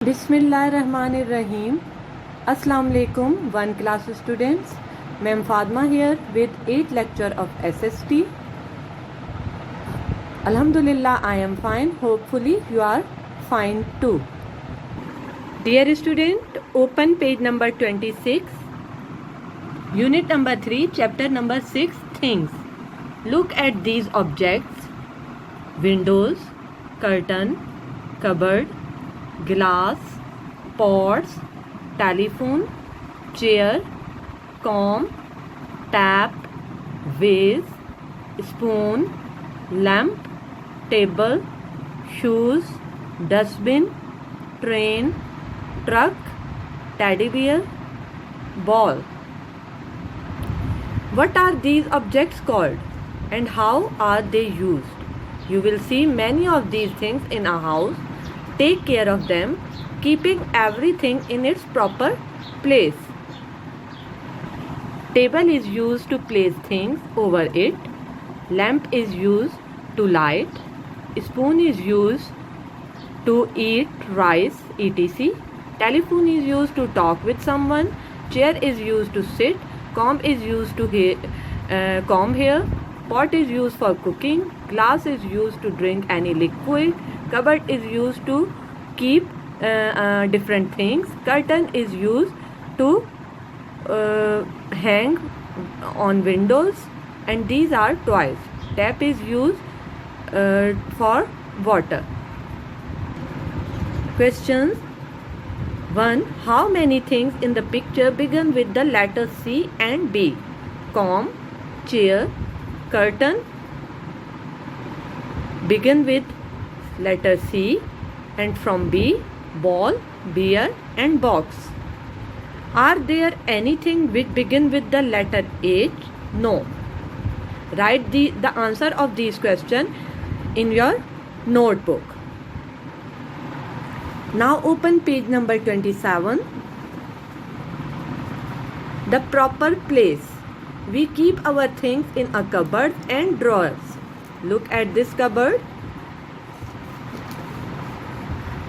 Bismillahirrahmanirrahim. Assalamu alaikum, one class students. Ma'am Fadma here with 8th lecture of SST. Alhamdulillah, I am fine. Hopefully, you are fine too. Dear student, open page number 26. Unit number 3, chapter number 6, things. Look at these objects: windows, curtain, cupboard, glass, pots, telephone, chair, comb, tap, vase, spoon, lamp, table, shoes, dustbin, train, truck, teddy bear, ball. What are these objects called and how are they used? You will see many of these things in a house. Take care of them, keeping everything in its proper place. Table is used to place things over it. Lamp is used to light. Spoon is used to eat rice, etc. Telephone is used to talk with someone. Chair is used to sit. Comb is used to comb hair. Pot is used for cooking. Glass is used to drink any liquid. Cupboard is used to keep different things. Curtain is used to hang on windows, and these are toys. Tap is used for water. Questions. 1. How many things in the picture begin with the letters C and B? Comb, chair, curtain begin with letter C, and from B, ball, bear and box. Are there anything which begin with the letter H? No. Write the answer of these questions in your notebook. Now open page number 27. The proper place. We keep our things in a cupboard and drawers. Look at this cupboard.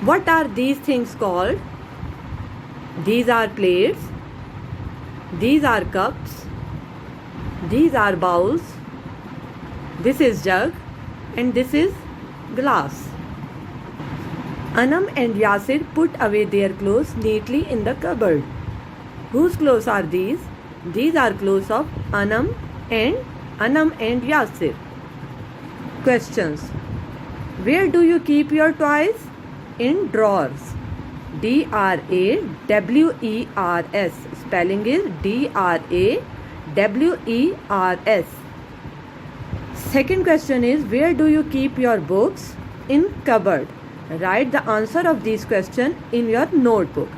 What are these things called? These are plates. These are cups. These are bowls. This is jug and this is glass. Anam and Yasir put away their clothes neatly in the cupboard. Whose clothes are these? These are clothes of Anam and Yasir. Questions. Where do you keep your toys? In drawers. D-R-A-W-E-R-S. Spelling is D-R-A-W-E-R-S. Second question is, where do you keep your books? In cupboard. Write the answer of these questions in your notebook.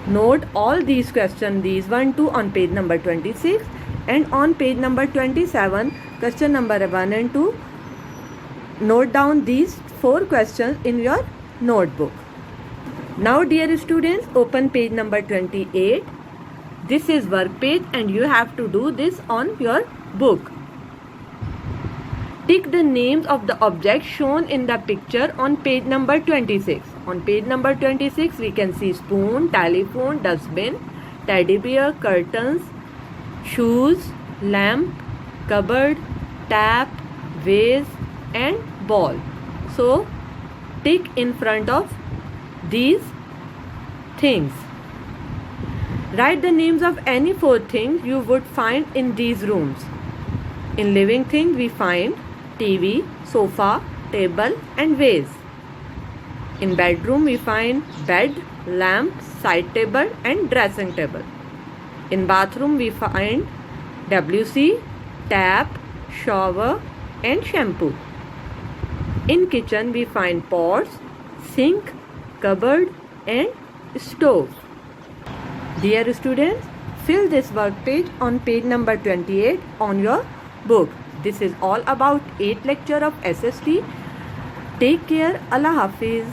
Note all these questions, these 1, 2 on page number 26 and on page number 27, question number 1 and 2. Note down these 4 questions in your notebook. Now dear students, open page number 28. This is work page and you have to do this on your book. Tick the names of the objects shown in the picture on page number 26. On page number 26, we can see spoon, telephone, dustbin, teddy bear, curtains, shoes, lamp, cupboard, tap, vase and ball. So, tick in front of these things. Write the names of any 4 things you would find in these rooms. In living things, we find TV, sofa, table and vase. In bedroom, we find bed, lamp, side table and dressing table. In bathroom, we find WC, tap, shower and shampoo. In kitchen, we find pots, sink, cupboard and stove. Dear students, fill this work page on page number 28 on your book. This is all about 8th lecture of SST. Take care. Allah Hafiz.